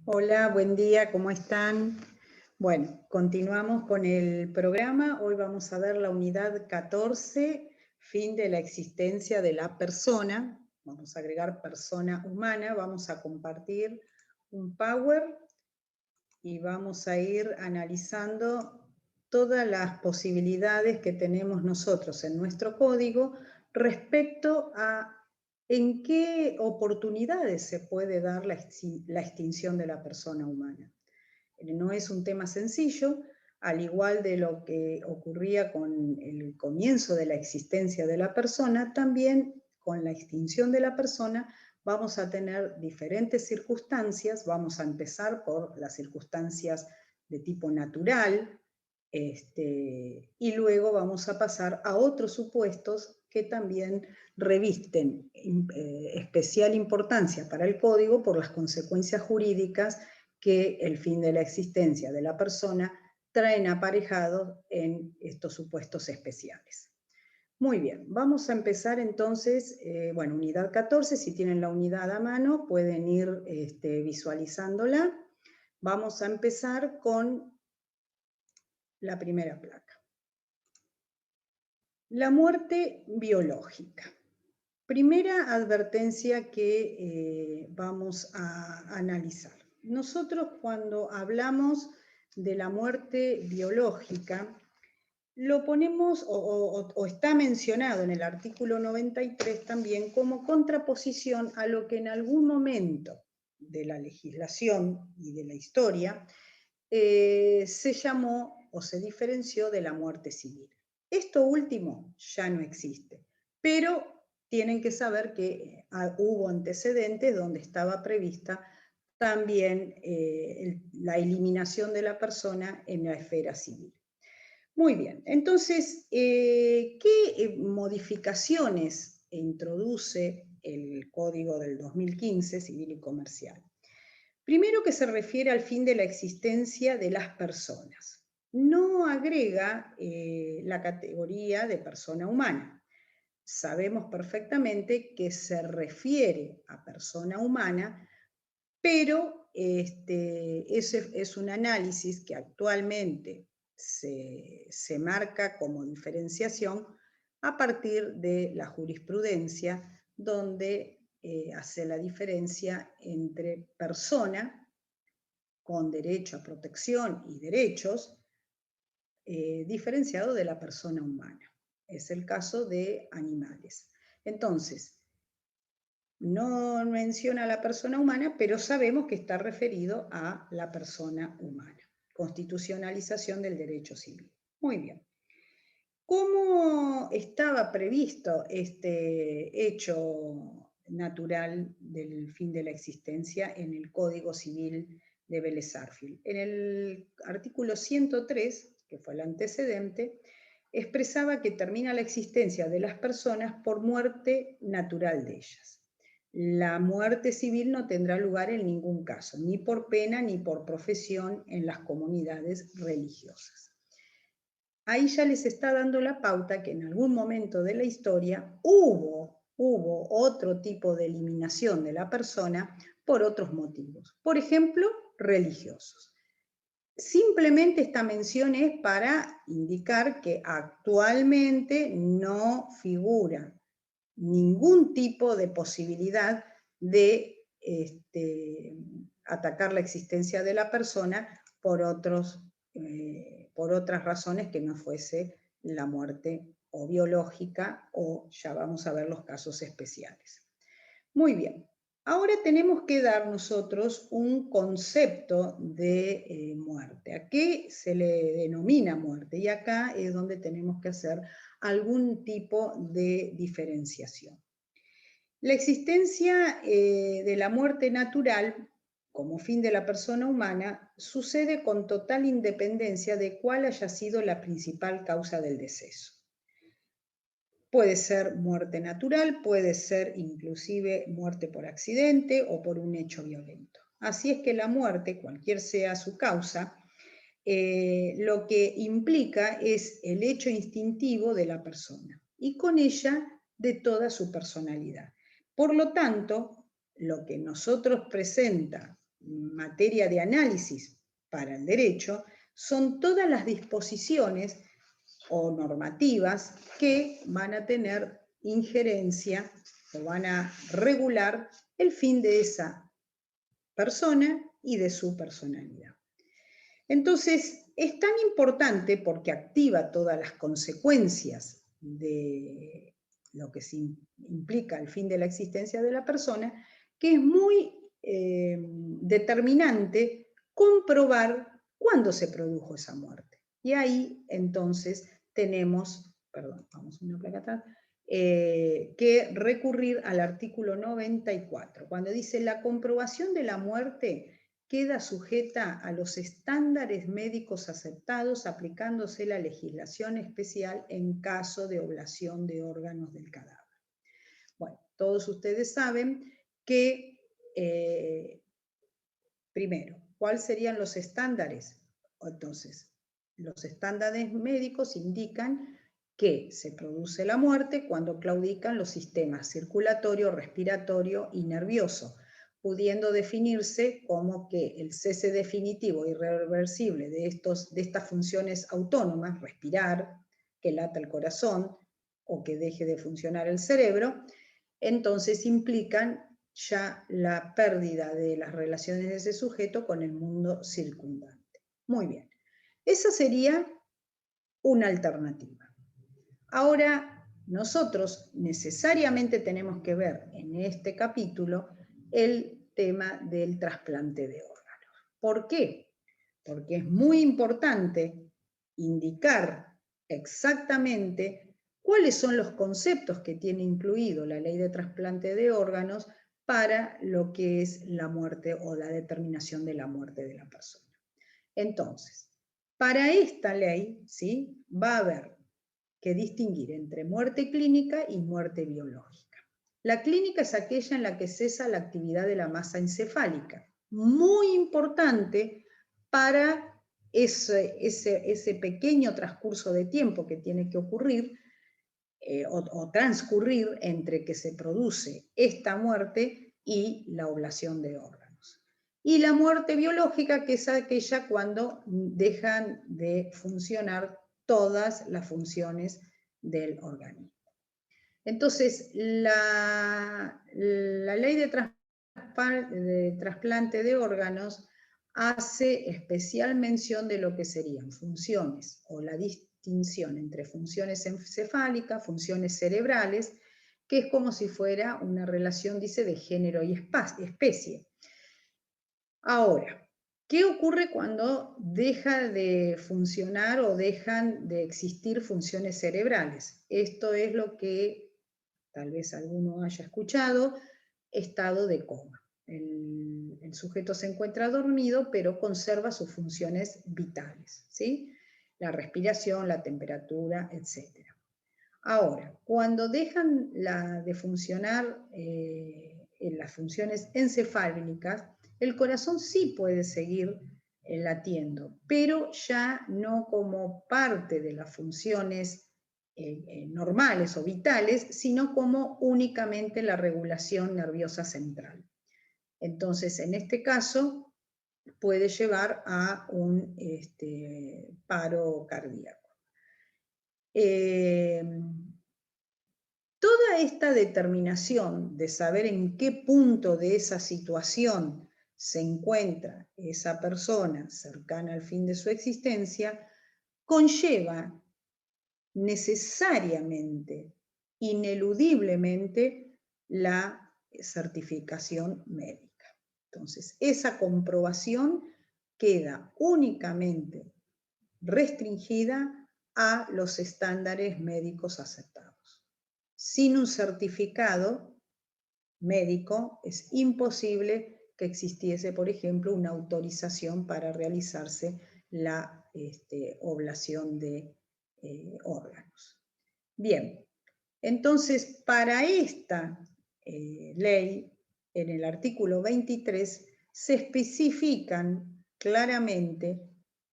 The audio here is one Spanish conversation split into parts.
Hola, buen día, ¿cómo están? Bueno, continuamos con el programa. Hoy vamos a ver la unidad 14, fin de la existencia de la persona. Vamos a agregar persona humana, vamos a compartir un Power y vamos a ir analizando todas las posibilidades que tenemos nosotros en nuestro código respecto a en qué oportunidades se puede dar la extinción de la persona humana. No es un tema sencillo, al igual de lo que ocurría con el comienzo de la existencia de la persona, también con la extinción de la persona vamos a tener diferentes circunstancias. Vamos a empezar por las circunstancias de tipo natural, y luego vamos a pasar a otros supuestos que también revisten especial importancia para el código por las consecuencias jurídicas que el fin de la existencia de la persona traen aparejados en estos supuestos especiales. Muy bien, vamos a empezar entonces, unidad 14, si tienen la unidad a mano pueden ir visualizándola. Vamos a empezar con la primera placa. La muerte biológica. Primera advertencia que vamos a analizar. Nosotros cuando hablamos de la muerte biológica, lo ponemos o está mencionado en el artículo 93 también como contraposición a lo que en algún momento de la legislación y de la historia se llamó o se diferenció de la muerte civil. Esto último ya no existe, pero tienen que saber que hubo antecedentes donde estaba prevista también la eliminación de la persona en la esfera civil. Muy bien, entonces, ¿qué modificaciones introduce el Código del 2015, Civil y Comercial? Primero, que se refiere al fin de la existencia de las personas. No agrega la categoría de persona humana. Sabemos perfectamente que se refiere a persona humana, pero ese es un análisis que actualmente se marca como diferenciación a partir de la jurisprudencia, donde hace la diferencia entre persona con derecho a protección y derechos, diferenciado de la persona humana. Es el caso de animales. Entonces, no menciona a la persona humana, pero sabemos que está referido a la persona humana. Constitucionalización del derecho civil. Muy bien. ¿Cómo estaba previsto este hecho natural del fin de la existencia en el Código Civil de Vélez Sarsfield? En el artículo 103, que fue el antecedente, expresaba que termina la existencia de las personas por muerte natural de ellas. La muerte civil no tendrá lugar en ningún caso, ni por pena ni por profesión en las comunidades religiosas. Ahí ya les está dando la pauta que en algún momento de la historia hubo otro tipo de eliminación de la persona por otros motivos, por ejemplo, religiosos. Simplemente esta mención es para indicar que actualmente no figura ningún tipo de posibilidad de atacar la existencia de la persona por otras razones que no fuese la muerte o biológica, o ya vamos a ver los casos especiales. Muy bien, ahora tenemos que dar nosotros un concepto de muerte. ¿A qué se le denomina muerte? Y acá es donde tenemos que hacer algún tipo de diferenciación. La existencia de la muerte natural como fin de la persona humana sucede con total independencia de cuál haya sido la principal causa del deceso. Puede ser muerte natural, puede ser inclusive muerte por accidente o por un hecho violento. Así es que la muerte, cualquier sea su causa, lo que implica es el hecho instintivo de la persona y con ella de toda su personalidad. Por lo tanto, lo que nosotros presenta materia de análisis para el derecho, son todas las disposiciones o normativas que van a tener injerencia o van a regular el fin de esa persona y de su personalidad. Entonces, es tan importante porque activa todas las consecuencias de lo que implica el fin de la existencia de la persona, que es muy determinante comprobar cuándo se produjo esa muerte. Y ahí, entonces, tenemos, perdón, vamos una placa atrás, que recurrir al artículo 94, cuando dice la comprobación de la muerte queda sujeta a los estándares médicos aceptados aplicándose la legislación especial en caso de oblación de órganos del cadáver. Bueno, todos ustedes saben que, primero, ¿cuáles serían los estándares? Entonces, los estándares médicos indican que se produce la muerte cuando claudican los sistemas circulatorio, respiratorio y nervioso, pudiendo definirse como que el cese definitivo e irreversible de estas funciones autónomas, respirar, que lata el corazón o que deje de funcionar el cerebro, entonces implican ya la pérdida de las relaciones de ese sujeto con el mundo circundante. Muy bien, esa sería una alternativa. Ahora, nosotros necesariamente tenemos que ver en este capítulo el tema del trasplante de órganos. ¿Por qué? Porque es muy importante indicar exactamente cuáles son los conceptos que tiene incluido la ley de trasplante de órganos para lo que es la muerte o la determinación de la muerte de la persona. Entonces, para esta ley, ¿sí?, va a haber que distinguir entre muerte clínica y muerte biológica. La clínica es aquella en la que cesa la actividad de la masa encefálica, muy importante para ese pequeño transcurso de tiempo que tiene que ocurrir o transcurrir entre que se produce esta muerte y la oblación de órganos. Y la muerte biológica, que es aquella cuando dejan de funcionar todas las funciones del organismo. Entonces, la ley de trasplante de órganos hace especial mención de lo que serían funciones o la distinción entre funciones encefálicas, funciones cerebrales, que es como si fuera una relación, dice, de género y especie. Ahora, ¿qué ocurre cuando deja de funcionar o dejan de existir funciones cerebrales? Esto es lo que tal vez alguno haya escuchado, estado de coma. El sujeto se encuentra dormido, pero conserva sus funciones vitales, ¿sí? La respiración, la temperatura, etc. Ahora, cuando dejan de funcionar en las funciones encefálicas, el corazón sí puede seguir latiendo, pero ya no como parte de las funciones normales o vitales, sino como únicamente la regulación nerviosa central. Entonces, en este caso, puede llevar a un paro cardíaco. Toda esta determinación de saber en qué punto de esa situación se encuentra esa persona cercana al fin de su existencia, conlleva necesariamente, ineludiblemente, la certificación médica. Entonces, esa comprobación queda únicamente restringida a los estándares médicos aceptados. Sin un certificado médico es imposible que existiese, por ejemplo, una autorización para realizarse la oblación de órganos. Bien, entonces para esta ley, en el artículo 23, se especifican claramente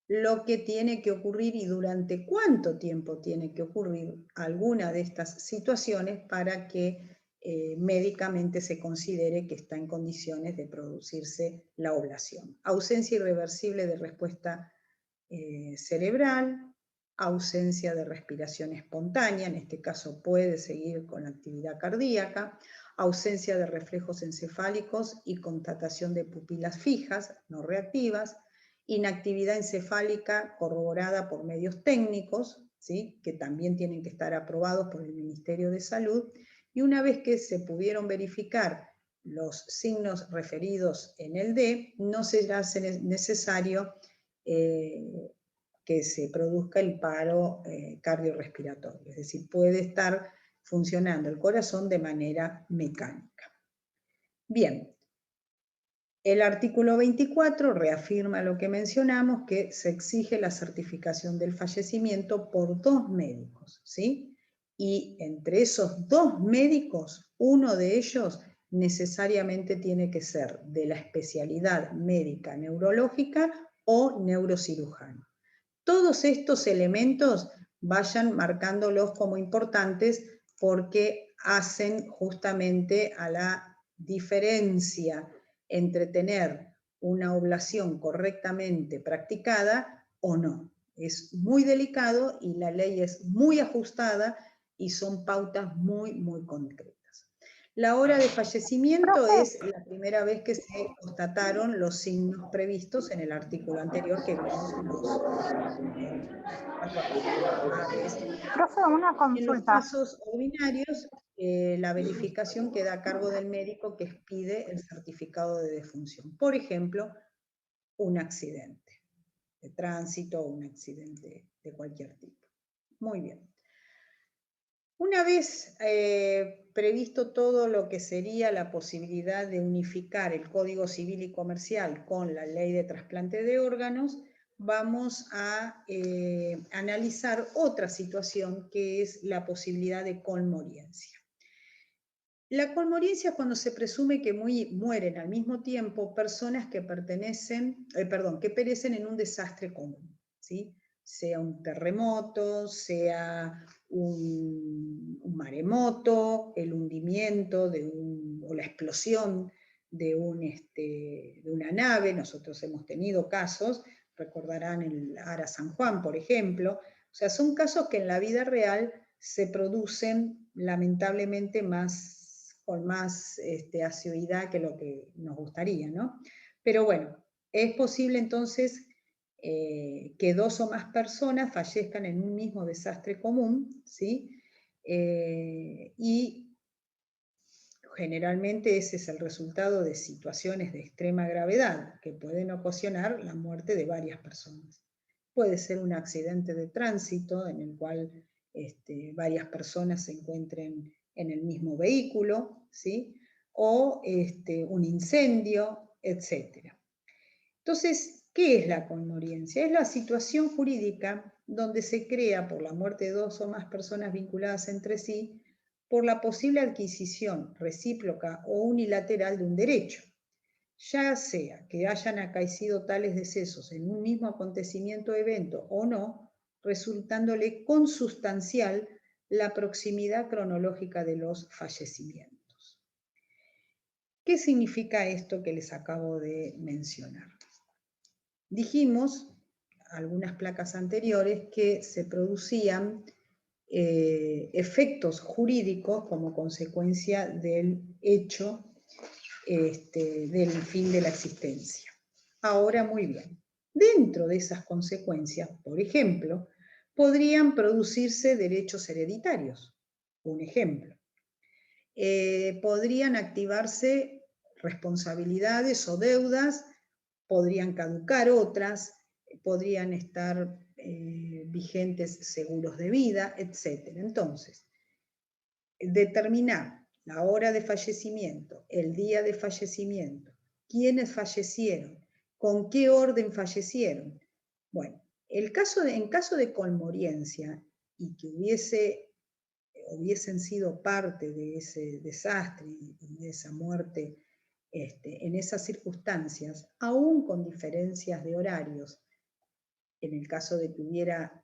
lo que tiene que ocurrir y durante cuánto tiempo tiene que ocurrir alguna de estas situaciones para que médicamente se considere que está en condiciones de producirse la oblación. Ausencia irreversible de respuesta cerebral, ausencia de respiración espontánea, en este caso puede seguir con la actividad cardíaca, ausencia de reflejos encefálicos y constatación de pupilas fijas, no reactivas, inactividad encefálica corroborada por medios técnicos, ¿sí?, que también tienen que estar aprobados por el Ministerio de Salud, y una vez que se pudieron verificar los signos referidos en el D, no será necesario que se produzca el paro cardiorrespiratorio, es decir, puede estar funcionando el corazón de manera mecánica. Bien, el artículo 24 reafirma lo que mencionamos, que se exige la certificación del fallecimiento por 2 médicos, ¿sí? Y entre esos 2 médicos, uno de ellos necesariamente tiene que ser de la especialidad médica neurológica o neurocirujano. Todos estos elementos vayan marcándolos como importantes porque hacen justamente a la diferencia entre tener una oblación correctamente practicada o no. Es muy delicado y la ley es muy ajustada y son pautas muy, muy concretas. La hora de fallecimiento es la primera vez que se constataron los signos previstos en el artículo anterior que vimos los 4 actividades. Profe, una consulta. En los casos ordinarios, la verificación queda a cargo del médico que expide el certificado de defunción. Por ejemplo, un accidente de tránsito o un accidente de cualquier tipo. Muy bien. Una vez previsto todo lo que sería la posibilidad de unificar el Código Civil y Comercial con la Ley de Trasplante de Órganos, vamos a analizar otra situación que es la posibilidad de colmoriencia. La colmoriencia es cuando se presume que mueren al mismo tiempo personas que que perecen en un desastre común, ¿sí? Sea un terremoto, sea un maremoto, el hundimiento o la explosión de una nave. Nosotros hemos tenido casos, recordarán el Ara San Juan, por ejemplo. O sea, son casos que en la vida real se producen lamentablemente con más asiduidad que lo que nos gustaría, ¿no? Pero bueno, es posible entonces que 2 o más personas fallezcan en un mismo desastre común, ¿sí? Y generalmente ese es el resultado de situaciones de extrema gravedad que pueden ocasionar la muerte de varias personas. Puede ser un accidente de tránsito en el cual varias personas se encuentren en el mismo vehículo, ¿sí? O un incendio, etc. Entonces, ¿qué es la colmoriencia? Es la situación jurídica donde se crea, por la muerte de 2 o más personas vinculadas entre sí, por la posible adquisición recíproca o unilateral de un derecho, ya sea que hayan acaecido tales decesos en un mismo acontecimiento o evento o no, resultándole consustancial la proximidad cronológica de los fallecimientos. ¿Qué significa esto que les acabo de mencionar? Dijimos, algunas placas anteriores, que se producían efectos jurídicos como consecuencia del hecho del fin de la existencia. Ahora, muy bien, dentro de esas consecuencias, por ejemplo, podrían producirse derechos hereditarios, un ejemplo. Podrían activarse responsabilidades o deudas, podrían caducar otras, podrían estar vigentes seguros de vida, etc. Entonces, determinar la hora de fallecimiento, el día de fallecimiento, quiénes fallecieron, con qué orden fallecieron. Bueno, en caso de colmoriencia y que hubiesen sido parte de ese desastre y de esa muerte en esas circunstancias, aún con diferencias de horarios, en el caso de que hubiera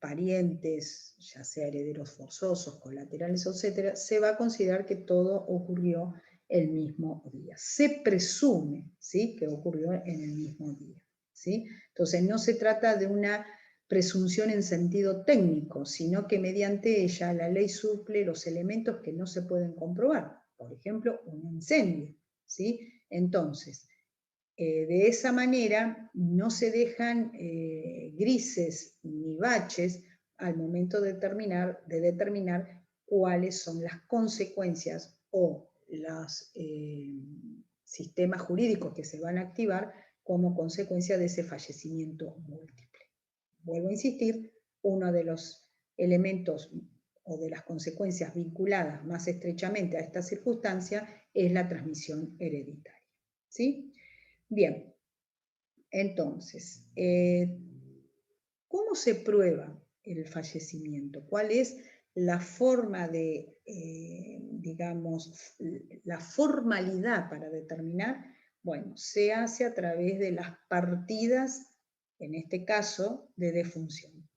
parientes, ya sea herederos forzosos, colaterales, etc., se va a considerar que todo ocurrió el mismo día. Se presume, ¿sí?, que ocurrió en el mismo día, ¿sí? Entonces no se trata de una presunción en sentido técnico, sino que mediante ella la ley suple los elementos que no se pueden comprobar, por ejemplo, un incendio, ¿sí? Entonces, de esa manera no se dejan grises ni baches al momento de determinar cuáles son las consecuencias o los sistemas jurídicos que se van a activar como consecuencia de ese fallecimiento múltiple. Vuelvo a insistir, uno de los elementos o de las consecuencias vinculadas más estrechamente a esta circunstancia es la transmisión hereditaria, ¿sí? Bien, entonces, ¿cómo se prueba el fallecimiento? ¿Cuál es la forma de, digamos, la formalidad para determinar? Bueno, se hace a través de las partidas, en este caso, de defunción.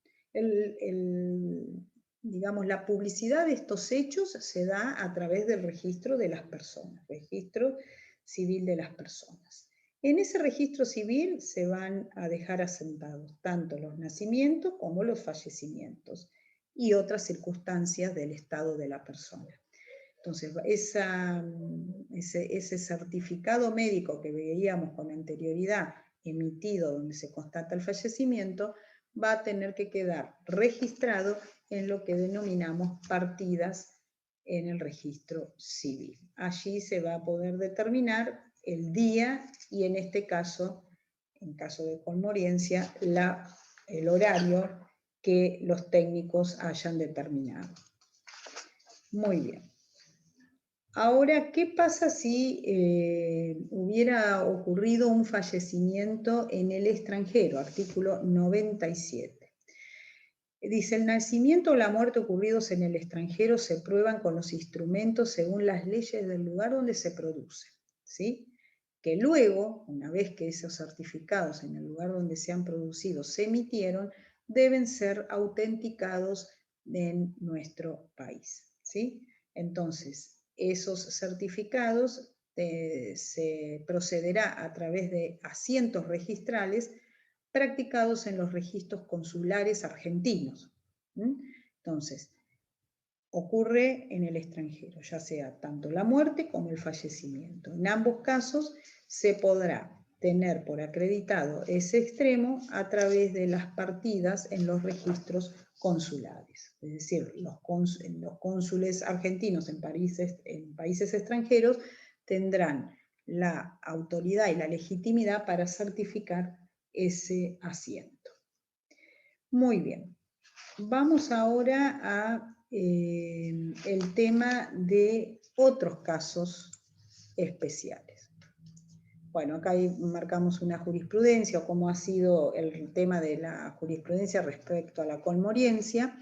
Digamos, la publicidad de estos hechos se da a través del registro de las personas, registro civil de las personas. En ese registro civil se van a dejar asentados tanto los nacimientos como los fallecimientos y otras circunstancias del estado de la persona. Entonces, ese certificado médico que veíamos con anterioridad emitido donde se constata el fallecimiento va a tener que quedar registrado en lo que denominamos partidas en el registro civil. Allí se va a poder determinar el día y en este caso, en caso de conmoriencia, el horario que los técnicos hayan determinado. Muy bien. Ahora, ¿qué pasa si hubiera ocurrido un fallecimiento en el extranjero? Artículo 97. Dice, el nacimiento o la muerte ocurridos en el extranjero se prueban con los instrumentos según las leyes del lugar donde se produce, ¿sí? Que luego, una vez que esos certificados en el lugar donde se han producido se emitieron, deben ser autenticados en nuestro país, ¿sí? Entonces, esos certificados se procederá a través de asientos registrales practicados en los registros consulares argentinos. Entonces, ocurre en el extranjero, ya sea tanto la muerte como el fallecimiento. En ambos casos se podrá tener por acreditado ese extremo a través de las partidas en los registros consulares. Es decir, los cónsules argentinos en países extranjeros tendrán la autoridad y la legitimidad para certificar ese asiento. Muy bien. Vamos ahora a el tema de otros casos especiales. Bueno, acá marcamos una jurisprudencia, o cómo ha sido el tema de la jurisprudencia respecto a la conmoriencia.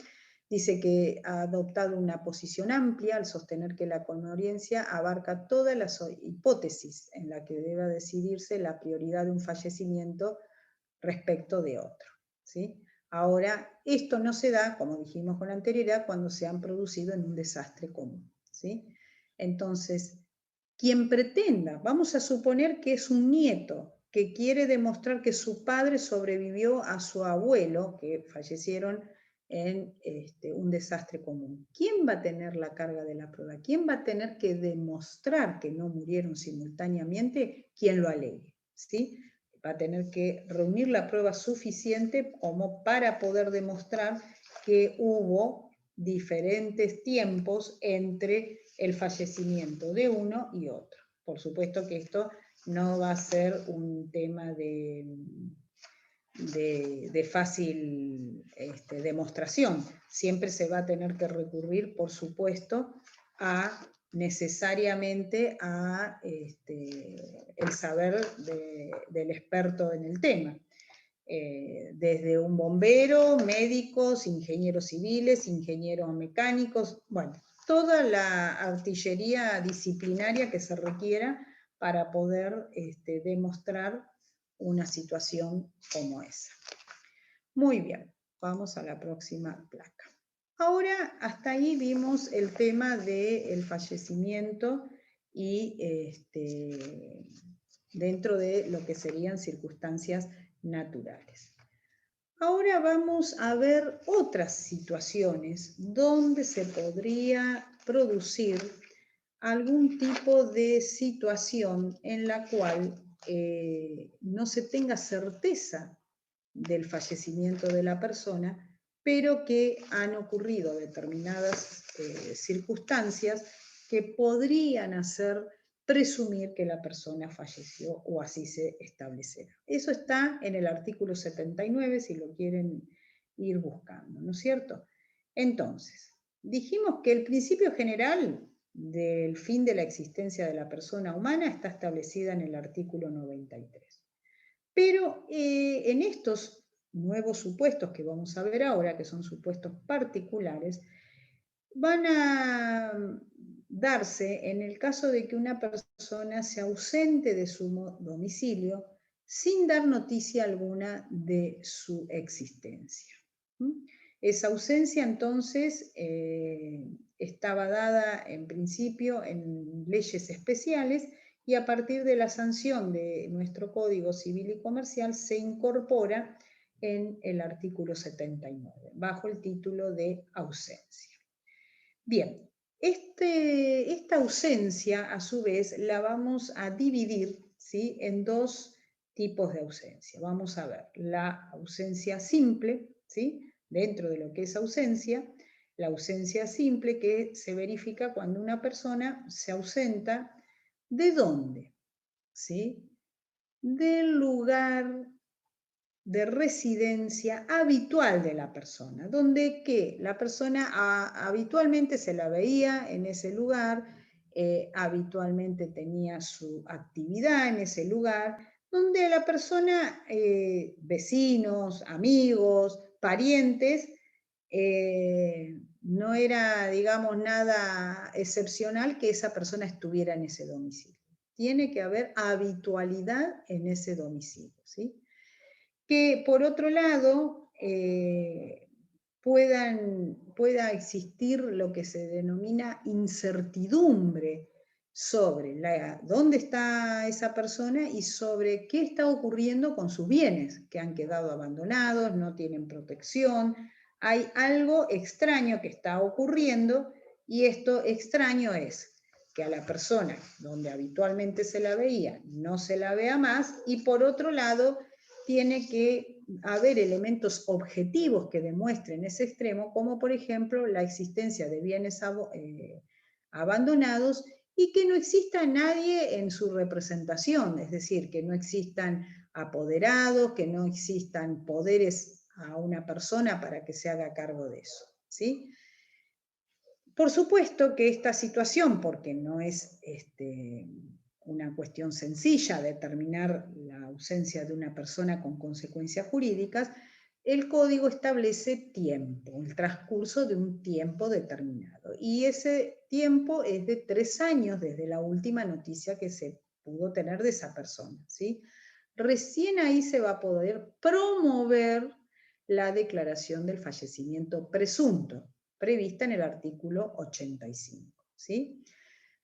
Dice que ha adoptado una posición amplia al sostener que la conmoriencia abarca todas las hipótesis en la que deba decidirse la prioridad de un fallecimiento respecto de otro, ¿sí? Ahora, esto no se da, como dijimos con anterioridad, cuando se han producido en un desastre común, ¿sí? Entonces, quien pretenda, vamos a suponer que es un nieto que quiere demostrar que su padre sobrevivió a su abuelo, que fallecieron en un desastre común. ¿Quién va a tener la carga de la prueba? ¿Quién va a tener que demostrar que no murieron simultáneamente? Quien lo alegue, ¿sí? Va a tener que reunir la prueba suficiente como para poder demostrar que hubo diferentes tiempos entre el fallecimiento de uno y otro. Por supuesto que esto no va a ser un tema de fácil demostración. Siempre se va a tener que recurrir, por supuesto, necesariamente a el saber del experto en el tema. Desde un bombero, médicos, ingenieros civiles, ingenieros mecánicos, bueno, toda la artillería disciplinaria que se requiera para poder demostrar una situación como esa. Muy bien, Vamos a la próxima placa. Ahora, hasta ahí vimos el tema del fallecimiento y dentro de lo que serían circunstancias naturales. Ahora vamos a ver otras situaciones donde se podría producir algún tipo de situación en la cual no se tenga certeza del fallecimiento de la persona, pero que han ocurrido determinadas circunstancias que podrían hacer presumir que la persona falleció o así se establecerá. Eso está en el artículo 79, si lo quieren ir buscando, ¿no es cierto? Entonces, dijimos que el principio general del fin de la existencia de la persona humana está establecida en el artículo 93. Pero en estos nuevos supuestos que vamos a ver ahora, que son supuestos particulares, van a darse en el caso de que una persona se ausente de su domicilio sin dar noticia alguna de su existencia. Esa ausencia entonces estaba dada en principio en leyes especiales y a partir de la sanción de nuestro Código Civil y Comercial se incorpora en el artículo 79, bajo el título de ausencia. Bien, esta ausencia, a su vez, la vamos a dividir, ¿sí?, en dos tipos de ausencia. Vamos a ver la ausencia simple, ¿sí?, dentro de lo que es ausencia, la ausencia simple que se verifica cuando una persona se ausenta. ¿De dónde? ¿Sí? Del lugar de residencia habitual de la persona, donde que la persona habitualmente se la veía en ese lugar, habitualmente tenía su actividad en ese lugar, donde la persona, vecinos, amigos, parientes, no era, digamos, nada excepcional que esa persona estuviera en ese domicilio. Tiene que haber habitualidad en ese domicilio, ¿sí? Que por otro lado pueda existir lo que se denomina incertidumbre sobre dónde está esa persona y sobre qué está ocurriendo con sus bienes, que han quedado abandonados, no tienen protección. Hay algo extraño que está ocurriendo y esto extraño es que a la persona donde habitualmente se la veía no se la vea más y por otro lado tiene que haber elementos objetivos que demuestren ese extremo, como por ejemplo la existencia de bienes abandonados y que no exista nadie en su representación, es decir, que no existan apoderados, que no existan poderes a una persona para que se haga cargo de eso, ¿sí? Por supuesto que esta situación, porque no es una cuestión sencilla determinar la ausencia de una persona con consecuencias jurídicas, el código establece tiempo, el transcurso de un tiempo determinado. Y ese tiempo es de 3 años desde la última noticia que se pudo tener de esa persona, ¿sí? Recién ahí se va a poder promover la declaración del fallecimiento presunto, prevista en el artículo 85, ¿sí?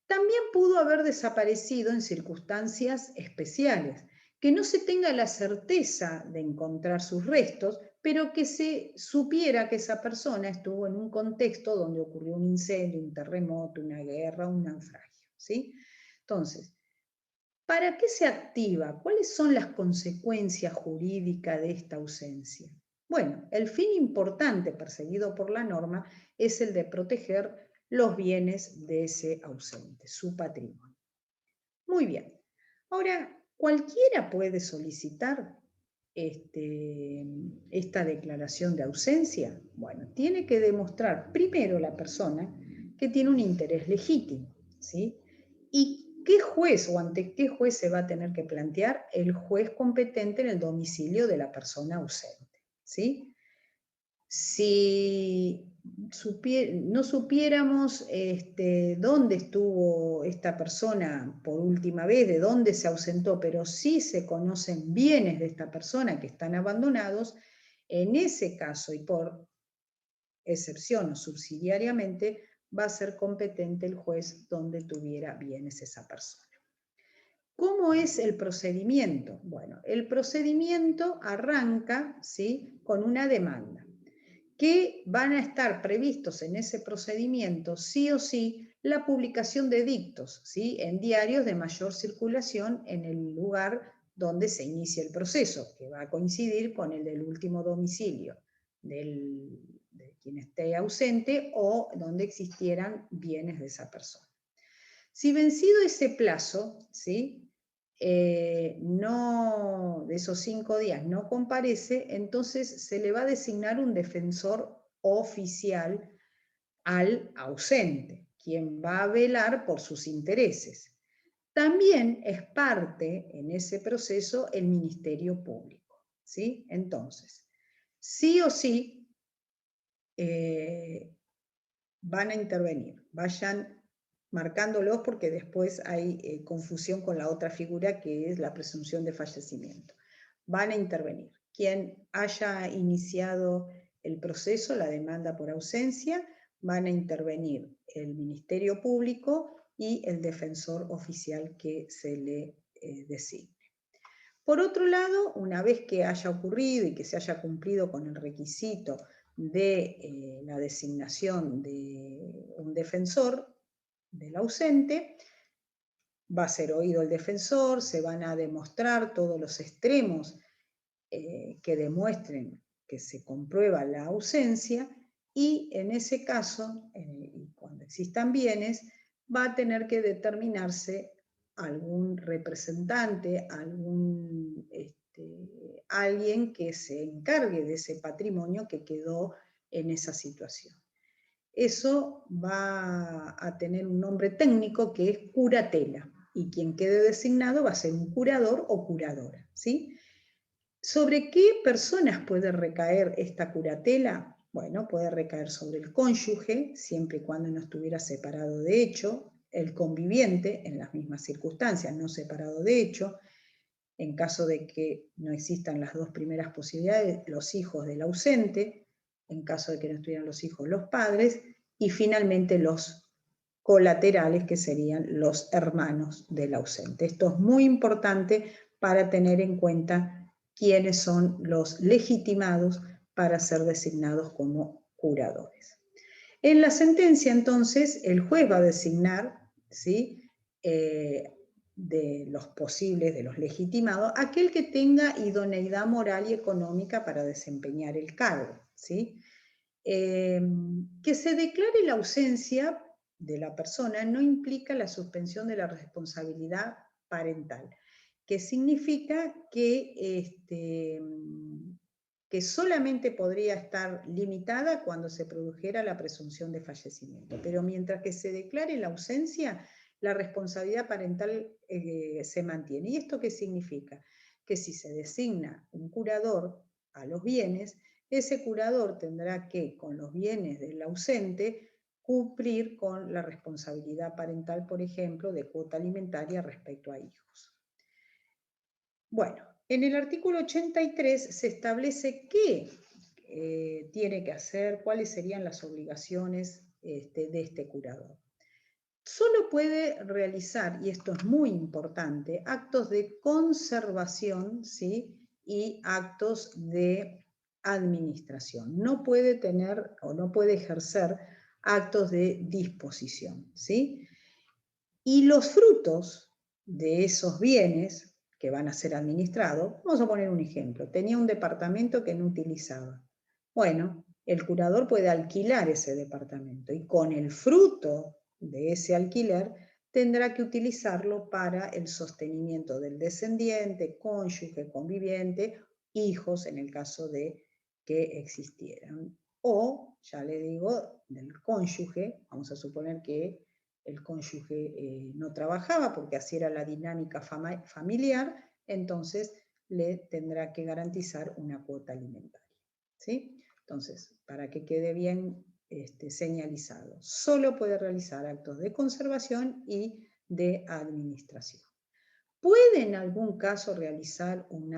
También pudo haber desaparecido en circunstancias especiales, que no se tenga la certeza de encontrar sus restos, pero que se supiera que esa persona estuvo en un contexto donde ocurrió un incendio, un terremoto, una guerra, un naufragio, ¿sí? Entonces, ¿para qué se activa? ¿Cuáles son las consecuencias jurídicas de esta ausencia? Bueno, el fin importante perseguido por la norma es el de proteger los bienes de ese ausente, su patrimonio. Muy bien. Ahora, ¿cualquiera puede solicitar esta declaración de ausencia? Bueno, tiene que demostrar primero la persona que tiene un interés legítimo, ¿sí? ¿Y qué juez o ante qué juez se va a tener que plantear? El juez competente en el domicilio de la persona ausente, ¿sí? Si no supiéramos dónde estuvo esta persona por última vez, de dónde se ausentó, pero sí se conocen bienes de esta persona que están abandonados, En ese caso, y por excepción o subsidiariamente, va a ser competente el juez donde tuviera bienes esa persona. ¿Cómo es el procedimiento? Bueno, el procedimiento arranca, ¿sí?, con una demanda, que van a estar previstos en ese procedimiento, sí o sí, la publicación de dictos, ¿sí?, en diarios de mayor circulación en el lugar donde se inicia el proceso, que va a coincidir con el del último domicilio de quien esté ausente o donde existieran bienes de esa persona. Si vencido ese plazo, ¿sí?, no, de esos 5 días no comparece, entonces se le va a designar un defensor oficial al ausente, quien va a velar por sus intereses. También es parte en ese proceso el Ministerio Público, ¿sí? Entonces, sí o sí van a intervenir, vayan marcándolos porque después hay confusión con la otra figura que es la presunción de fallecimiento. Van a intervenir. Quien haya iniciado el proceso, la demanda por ausencia, van a intervenir el Ministerio Público y el defensor oficial que se le designe. Por otro lado, una vez que haya ocurrido y que se haya cumplido con el requisito de la designación de un defensor del ausente, va a ser oído el defensor, se van a demostrar todos los extremos que demuestren que se comprueba la ausencia y en ese caso, cuando existan bienes, va a tener que determinarse algún representante, alguien que se encargue de ese patrimonio que quedó en esa situación. Eso va a tener un nombre técnico que es curatela, y quien quede designado va a ser un curador o curadora, ¿sí? ¿Sobre qué personas puede recaer esta curatela? Bueno, puede recaer sobre el cónyuge, siempre y cuando no estuviera separado de hecho, el conviviente en las mismas circunstancias, no separado de hecho, en caso de que no existan las dos primeras posibilidades, los hijos del ausente, en caso de que no estuvieran los hijos, los padres, y finalmente los colaterales, que serían los hermanos del ausente. Esto es muy importante para tener en cuenta quiénes son los legitimados para ser designados como curadores. En la sentencia, entonces, el juez va a designar, ¿sí?, de los posibles, de los legitimados, aquel que tenga idoneidad moral y económica para desempeñar el cargo, ¿sí? Que se declare la ausencia de la persona no implica la suspensión de la responsabilidad parental, que significa que solamente podría estar limitada cuando se produjera la presunción de fallecimiento, pero mientras que se declare la ausencia, la responsabilidad parental se mantiene. ¿Y esto qué significa? Que si se designa un curador a los bienes, ese curador tendrá que, con los bienes del ausente, cumplir con la responsabilidad parental, por ejemplo, de cuota alimentaria respecto a hijos. Bueno, en el artículo 83 se establece qué tiene que hacer, cuáles serían las obligaciones de este curador. Solo puede realizar, y esto es muy importante, actos de conservación, ¿sí?, y actos de administración. No puede tener o no puede ejercer actos de disposición, ¿sí? Y los frutos de esos bienes que van a ser administrados, vamos a poner un ejemplo, tenía un departamento que no utilizaba. Bueno, el curador puede alquilar ese departamento y con el fruto de ese alquiler tendrá que utilizarlo para el sostenimiento del descendiente, cónyuge, conviviente, hijos en el caso de que existieran. O, ya le digo, del cónyuge, vamos a suponer que el cónyuge no trabajaba porque así era la dinámica familiar, entonces le tendrá que garantizar una cuota alimentaria, ¿sí? Entonces, para que quede bien señalizado, solo puede realizar actos de conservación y de administración. ¿Puede en algún caso realizar un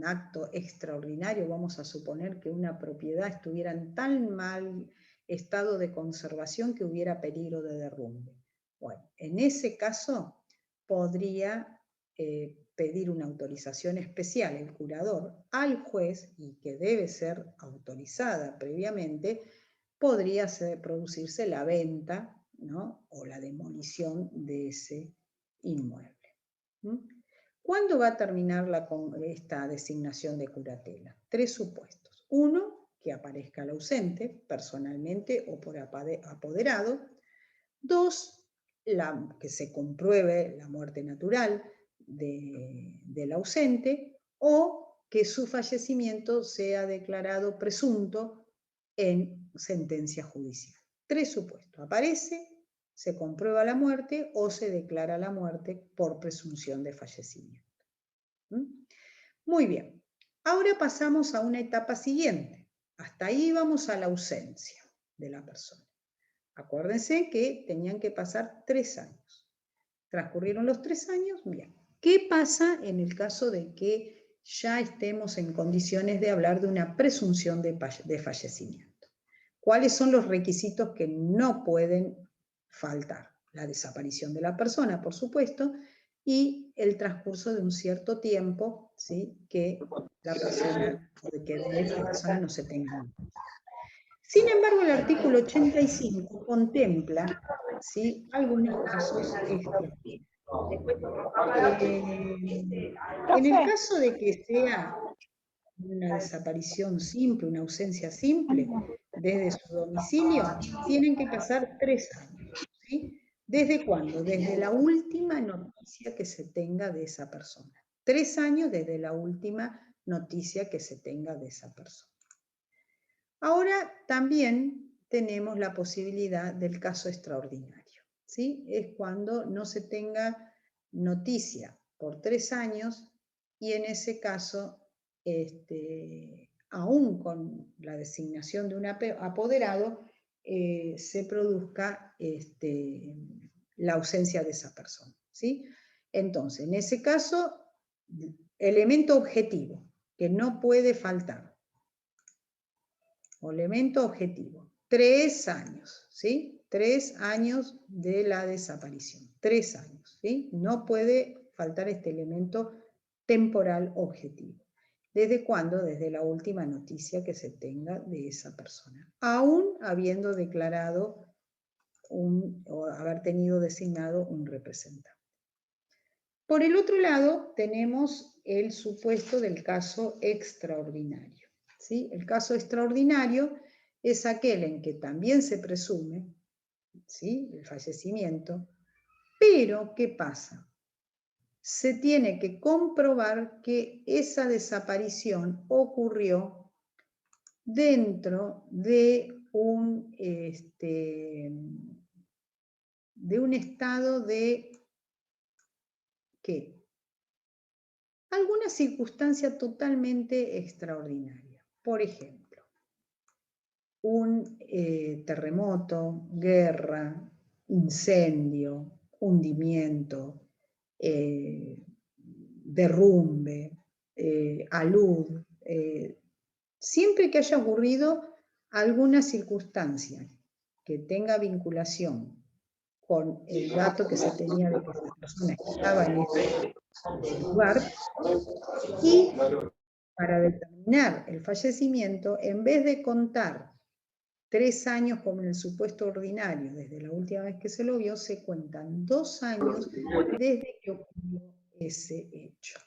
acto extraordinario? Vamos a suponer que una propiedad estuviera en tan mal estado de conservación que hubiera peligro de derrumbe. Bueno, en ese caso podría pedir una autorización especial el curador al juez, y que debe ser autorizada previamente, podría producirse la venta, ¿no?, o la demolición de ese inmueble. ¿Cuándo va a terminar esta designación de curatela? 3 supuestos. 1, que aparezca el ausente, personalmente o por apoderado. 2, que se compruebe la muerte natural del ausente, o que su fallecimiento sea declarado presunto en sentencia judicial. 3 supuestos. Aparece, se comprueba la muerte o se declara la muerte por presunción de fallecimiento. Muy bien. Ahora pasamos a una etapa siguiente. Hasta ahí vamos a la ausencia de la persona. Acuérdense que tenían que pasar 3 años. Transcurrieron los 3 años, bien. ¿Qué pasa en el caso de que ya estemos en condiciones de hablar de una presunción de fallecimiento? ¿Cuáles son los requisitos que no pueden faltar? La desaparición de la persona, por supuesto, y el transcurso de un cierto tiempo, ¿sí?, que la persona, o de que de esta persona no se tenga noticia. Sin embargo, el artículo 85 contempla, ¿sí?, algunos casos extraordinarios. En el caso de que sea una desaparición simple, una ausencia simple, desde su domicilio, tienen que pasar 3 años. ¿Sí? ¿Desde cuándo? Desde la última noticia que se tenga de esa persona. 3 años desde la última noticia que se tenga de esa persona. Ahora también tenemos la posibilidad del caso extraordinario. ¿Sí? Es cuando no se tenga noticia por 3 años y en ese caso, aún con la designación de un apoderado, se produzca la ausencia de esa persona. ¿Sí? Entonces, en ese caso, elemento objetivo que no puede faltar. Elemento objetivo. 3 años, ¿sí? 3 años de la desaparición. 3 años, ¿sí? No puede faltar este elemento temporal objetivo. ¿Desde cuándo? Desde la última noticia que se tenga de esa persona, aún habiendo declarado o haber tenido designado un representante. Por el otro lado, tenemos el supuesto del caso extraordinario. ¿Sí? El caso extraordinario es aquel en que también se presume, ¿sí?, el fallecimiento, pero ¿qué pasa? Se tiene que comprobar que esa desaparición ocurrió dentro de un estado de ¿qué? Alguna circunstancia totalmente extraordinaria. Por ejemplo, un terremoto, guerra, incendio, hundimiento, derrumbe, alud, siempre que haya ocurrido alguna circunstancia que tenga vinculación con el dato que se tenía de que esa persona estaba en ese lugar, y para determinar el fallecimiento, en vez de contar 3 años como en el supuesto ordinario, desde la última vez que se lo vio, se cuentan 2 años desde que ocurrió ese hecho.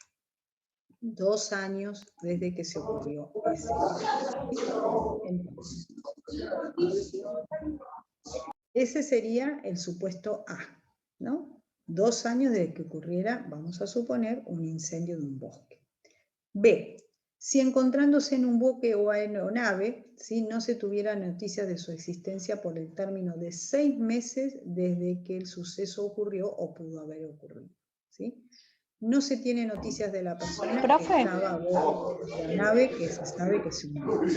2 años desde que se ocurrió ese hecho. Entonces, ese sería el supuesto A, ¿no? 2 años desde que ocurriera, vamos a suponer, un incendio de un bosque. B, si encontrándose en un buque o aeronave, ¿sí?, no se tuviera noticias de su existencia por el término de 6 meses desde que el suceso ocurrió o pudo haber ocurrido. ¿Sí? No se tiene noticias de la persona que estaba a bordo de la nave que se sabe que se hundió. En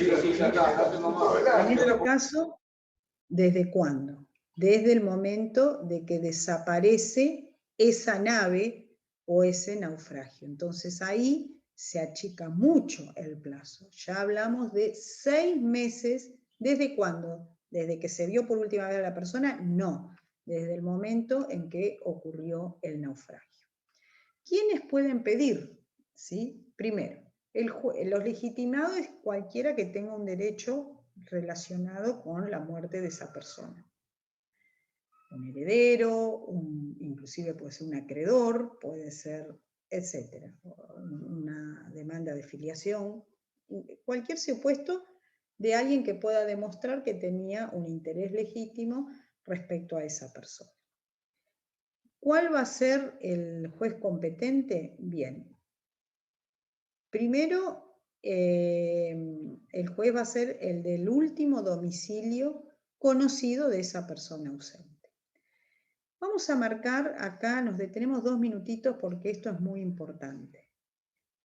este caso, ¿desde cuándo? Desde el momento de que desaparece esa nave o ese naufragio. Entonces ahí se achica mucho el plazo. Ya hablamos de 6 meses. ¿Desde cuándo? ¿Desde que se vio por última vez a la persona? No, desde el momento en que ocurrió el naufragio. ¿Quiénes pueden pedir? ¿Sí? Primero, los legitimados es cualquiera que tenga un derecho relacionado con la muerte de esa persona. Un heredero, inclusive puede ser un acreedor, puede ser, etcétera, una demanda de filiación, cualquier supuesto de alguien que pueda demostrar que tenía un interés legítimo respecto a esa persona. ¿Cuál va a ser el juez competente? Bien. Primero, el juez va a ser el del último domicilio conocido de esa persona ausente. Vamos a marcar acá, nos detenemos 2 minutitos porque esto es muy importante.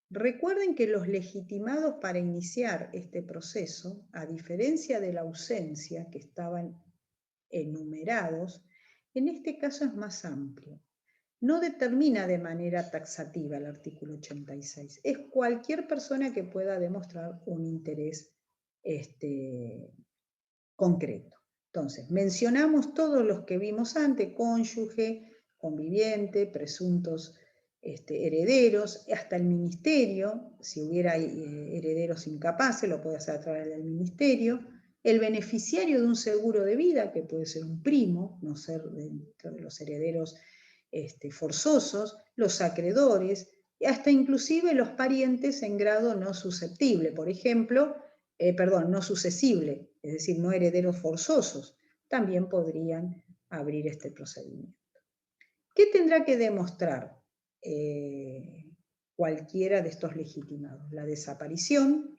Recuerden que los legitimados para iniciar este proceso, a diferencia de la ausencia que estaban enumerados, en este caso es más amplio. No determina de manera taxativa el artículo 86. Es cualquier persona que pueda demostrar un interés concreto. Entonces, mencionamos todos los que vimos antes: cónyuge, conviviente, presuntos herederos, hasta el ministerio, si hubiera herederos incapaces, lo puede hacer a través del ministerio, el beneficiario de un seguro de vida, que puede ser un primo, no ser dentro de los herederos forzosos, los acreedores, y hasta inclusive los parientes en grado no susceptible, por ejemplo, no sucesible, es decir, no herederos forzosos, también podrían abrir este procedimiento. ¿Qué tendrá que demostrar cualquiera de estos legitimados? La desaparición,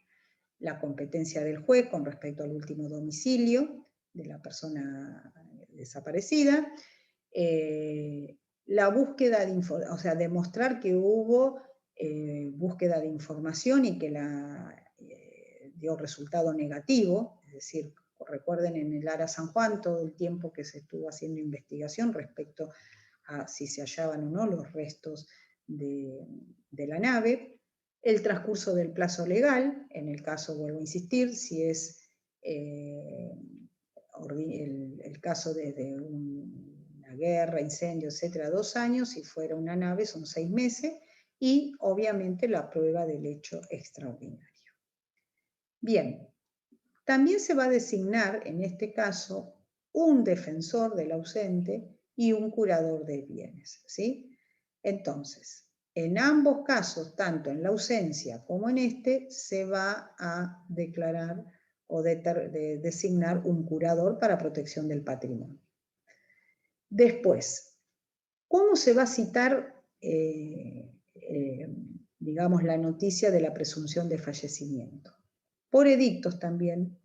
la competencia del juez con respecto al último domicilio de la persona desaparecida, la búsqueda de información, o sea, demostrar que hubo búsqueda de información y que dio resultado negativo, es decir, recuerden en el Ara San Juan todo el tiempo que se estuvo haciendo investigación respecto a si se hallaban o no los restos de la nave, el transcurso del plazo legal, en el caso, vuelvo a insistir, si es el caso de una guerra, incendio, etcétera, 2 años, si fuera una nave son 6 meses, y obviamente la prueba del hecho extraordinario. Bien, también se va a designar en este caso un defensor del ausente y un curador de bienes, ¿sí? Entonces, en ambos casos, tanto en la ausencia como en este, se va a declarar o designar un curador para protección del patrimonio. Después, ¿cómo se va a citar, digamos, la noticia de la presunción de fallecimiento? Por edictos también,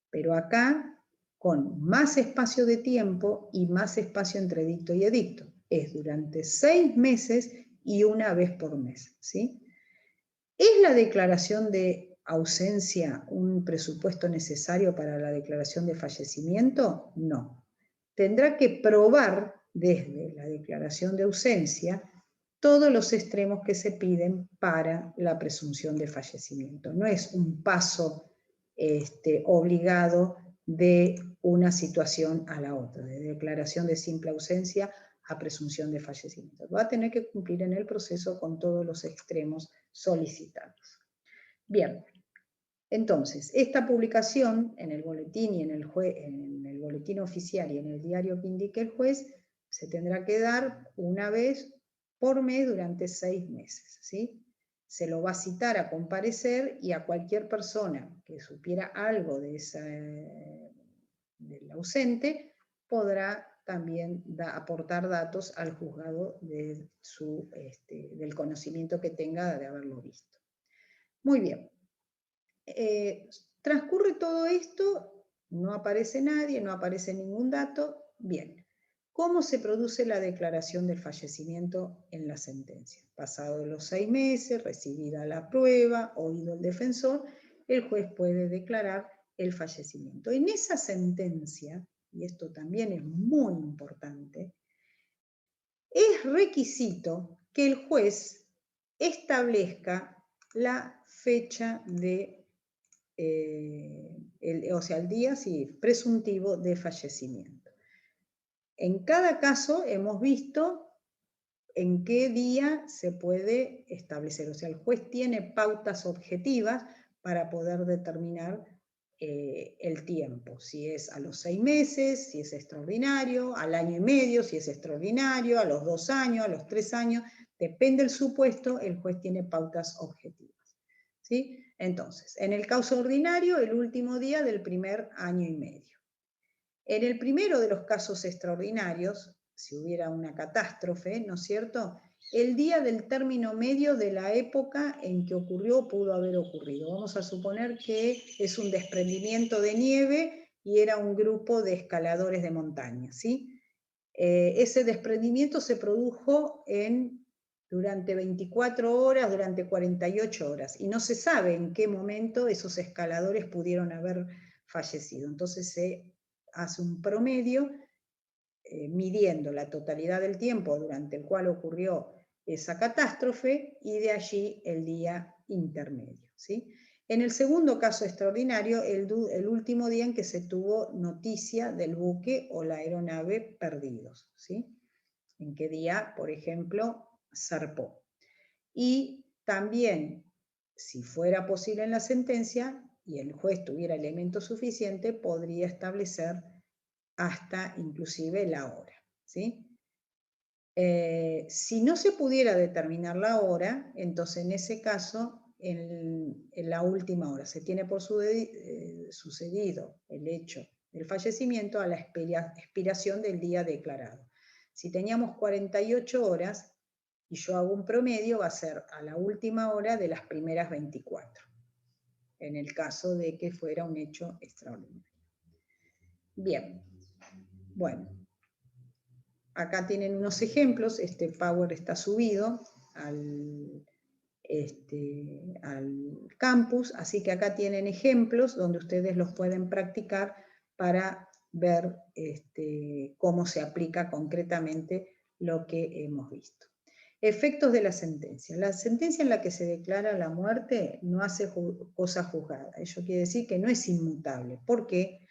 pero acá con más espacio de tiempo y más espacio entre edicto y edicto. Es durante 6 meses y una vez por mes, ¿sí? ¿Es la declaración de ausencia un presupuesto necesario para la declaración de fallecimiento? No. Tendrá que probar desde la declaración de ausencia todos los extremos que se piden para la presunción de fallecimiento. No es un paso obligado de una situación a la otra, de declaración de simple ausencia a presunción de fallecimiento. Va a tener que cumplir en el proceso con todos los extremos solicitados. Bien, entonces, esta publicación en el boletín y en el boletín oficial y en el diario que indique el juez se tendrá que dar una vez por mes durante 6 meses, ¿sí? Se lo va a citar a comparecer y a cualquier persona que supiera algo de del ausente podrá también aportar datos al juzgado del conocimiento que tenga de haberlo visto. Muy bien. Transcurre todo esto, no aparece nadie, no aparece ningún dato. Bien, ¿cómo se produce la declaración del fallecimiento en la sentencia? Pasados los 6 meses, recibida la prueba, oído el defensor, el juez puede declarar el fallecimiento. En esa sentencia, y esto también es muy importante, es requisito que el juez establezca la fecha de, o sea, el día presuntivo de fallecimiento. En cada caso hemos visto en qué día se puede establecer. O sea, el juez tiene pautas objetivas para poder determinar el tiempo, si es a los 6 meses, si es extraordinario, al año y medio, si es extraordinario, a los 2 años, a los 3 años, depende del supuesto, el juez tiene pautas objetivas. ¿Sí? Entonces, en el caso ordinario, el último día del primer año y medio. En el primero de los casos extraordinarios, si hubiera una catástrofe, ¿no es cierto?, el día del término medio de la época en que ocurrió o pudo haber ocurrido. Vamos a suponer que es un desprendimiento de nieve y era un grupo de escaladores de montaña, ¿sí? Ese desprendimiento se produjo durante 24 horas, durante 48 horas, y no se sabe en qué momento esos escaladores pudieron haber fallecido. Entonces se hace un promedio midiendo la totalidad del tiempo durante el cual ocurrió esa catástrofe y de allí el día intermedio, ¿sí? En el segundo caso extraordinario, el último día en que se tuvo noticia del buque o la aeronave perdidos, ¿sí? En qué día, por ejemplo, zarpó. Y también, si fuera posible en la sentencia y el juez tuviera elementos suficientes, podría establecer hasta inclusive la hora, ¿sí? Si no se pudiera determinar la hora, entonces en ese caso, en la última hora, se tiene por sucedido el hecho del fallecimiento a la expiración del día declarado. Si teníamos 48 horas, y yo hago un promedio, va a ser a la última hora de las primeras 24, en el caso de que fuera un hecho extraordinario. Bien, bueno, acá tienen unos ejemplos, este Power está subido al campus, así que acá tienen ejemplos donde ustedes los pueden practicar para ver cómo se aplica concretamente lo que hemos visto. Efectos de la sentencia. La sentencia en la que se declara la muerte no hace cosa juzgada. Eso quiere decir que no es inmutable. ¿Por qué?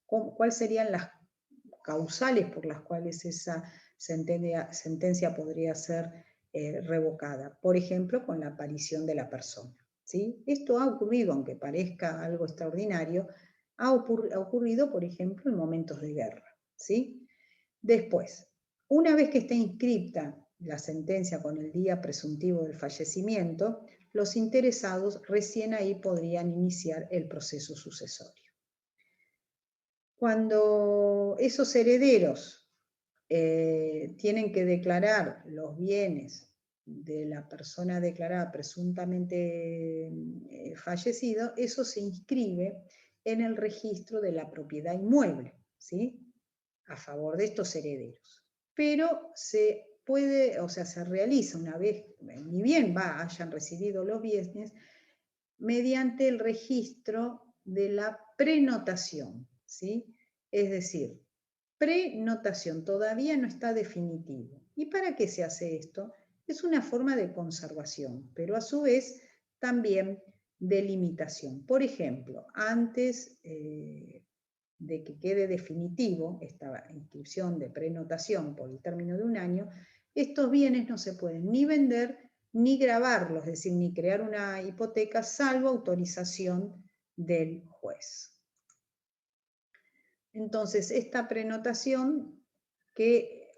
¿Cuáles serían las causales por las cuales esa sentencia podría ser revocada? Por ejemplo, con la aparición de la persona, ¿sí? Esto ha ocurrido, aunque parezca algo extraordinario, ha ocurrido, por ejemplo, en momentos de guerra, ¿sí? Después, una vez que esté inscripta la sentencia con el día presuntivo del fallecimiento, los interesados recién ahí podrían iniciar el proceso sucesorio. Cuando esos herederos tienen que declarar los bienes de la persona declarada presuntamente fallecido, eso se inscribe en el registro de la propiedad inmueble, ¿sí?, a favor de estos herederos. Pero se puede, o sea, se realiza una vez, ni bien hayan recibido los bienes, mediante el registro de la prenotación, ¿sí? Es decir, prenotación, todavía no está definitivo. ¿Y para qué se hace esto? Es una forma de conservación, pero a su vez también de limitación. Por ejemplo, antes de que quede definitivo esta inscripción de prenotación por el término de un año, estos bienes no se pueden ni vender ni grabarlos, es decir, ni crear una hipoteca, salvo autorización del juez. Entonces, esta prenotación, ¿qué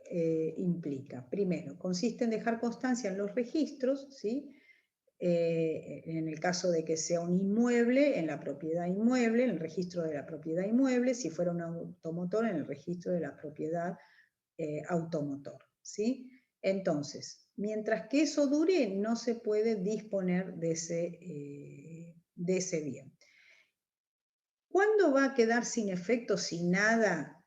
implica? Primero, consiste en dejar constancia en los registros, ¿sí?, en el caso de que sea un inmueble, en la propiedad inmueble, en el registro de la propiedad inmueble, si fuera un automotor, en el registro de la propiedad automotor, ¿sí? Entonces, mientras que eso dure, no se puede disponer de ese bien. ¿Cuándo va a quedar sin efecto si nada,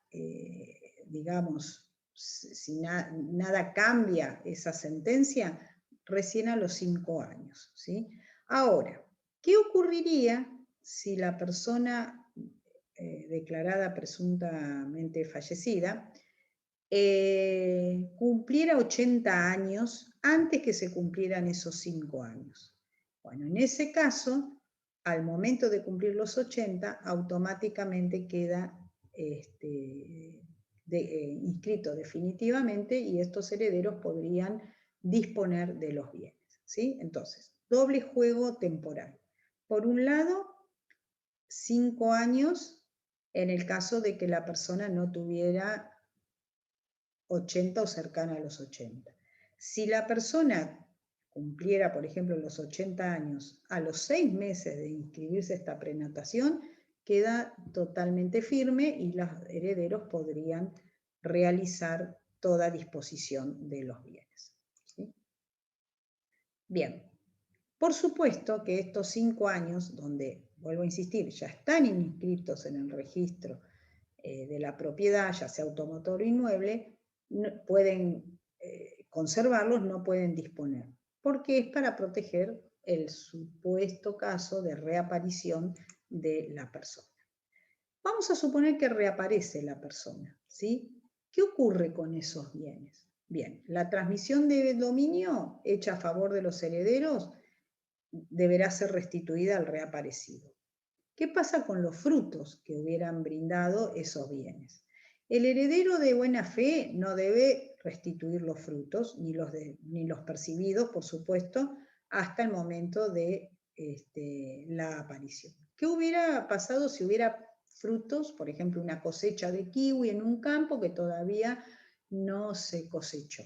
digamos, si nada cambia esa sentencia? Recién a los 5 años, ¿sí? Ahora, ¿qué ocurriría si la persona declarada presuntamente fallecida cumpliera 80 años antes que se cumplieran esos 5 años. Bueno, en ese caso, al momento de cumplir los 80, automáticamente queda inscrito definitivamente y estos herederos podrían disponer de los bienes, ¿sí? Entonces, doble juego temporal. Por un lado, 5 años en el caso de que la persona no tuviera 80 o cercana a los 80. Si la persona cumpliera, por ejemplo, los 80 años a los 6 meses de inscribirse esta prenatación, queda totalmente firme y los herederos podrían realizar toda disposición de los bienes, ¿sí? Bien, por supuesto que estos 5 años, donde, vuelvo a insistir, ya están inscritos en el registro de la propiedad, ya sea automotor o inmueble, no, pueden conservarlos, no pueden disponer, porque es para proteger el supuesto caso de reaparición de la persona. Vamos a suponer que reaparece la persona, ¿sí? ¿Qué ocurre con esos bienes? Bien, la transmisión de dominio hecha a favor de los herederos deberá ser restituida al reaparecido. ¿Qué pasa con los frutos que hubieran brindado esos bienes? El heredero de buena fe no debe restituir los frutos, ni los percibidos, por supuesto, hasta el momento de la aparición. ¿Qué hubiera pasado si hubiera frutos, por ejemplo, una cosecha de kiwi en un campo que todavía no se cosechó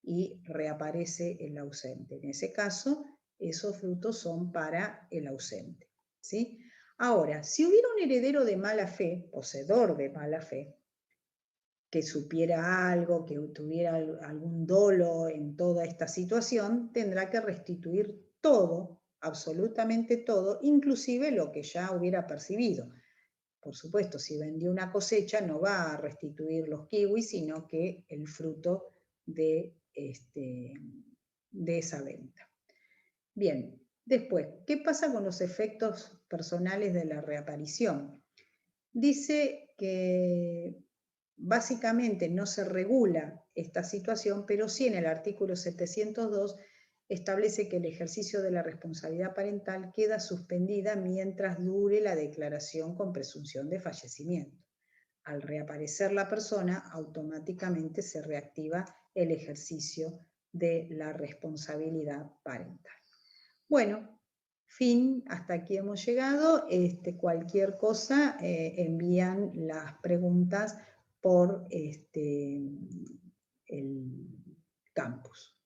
y reaparece el ausente? En ese caso, esos frutos son para el ausente, ¿sí? Ahora, si hubiera un heredero de mala fe, poseedor de mala fe, que supiera algo, que tuviera algún dolo en toda esta situación, tendrá que restituir todo, absolutamente todo, inclusive lo que ya hubiera percibido. Por supuesto, si vendió una cosecha, no va a restituir los kiwis, sino que el fruto de esa venta. Bien, después, ¿qué pasa con los efectos personales de la reaparición? Dice que básicamente no se regula esta situación, pero sí en el artículo 702 establece que el ejercicio de la responsabilidad parental queda suspendida mientras dure la declaración con presunción de fallecimiento. Al reaparecer la persona, automáticamente se reactiva el ejercicio de la responsabilidad parental. Bueno, fin, hasta aquí hemos llegado. Cualquier cosa, envían las preguntas por el campus.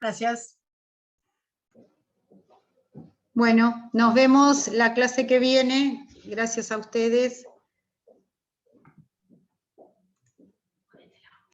Gracias. Bueno, nos vemos la clase que viene. Gracias a ustedes.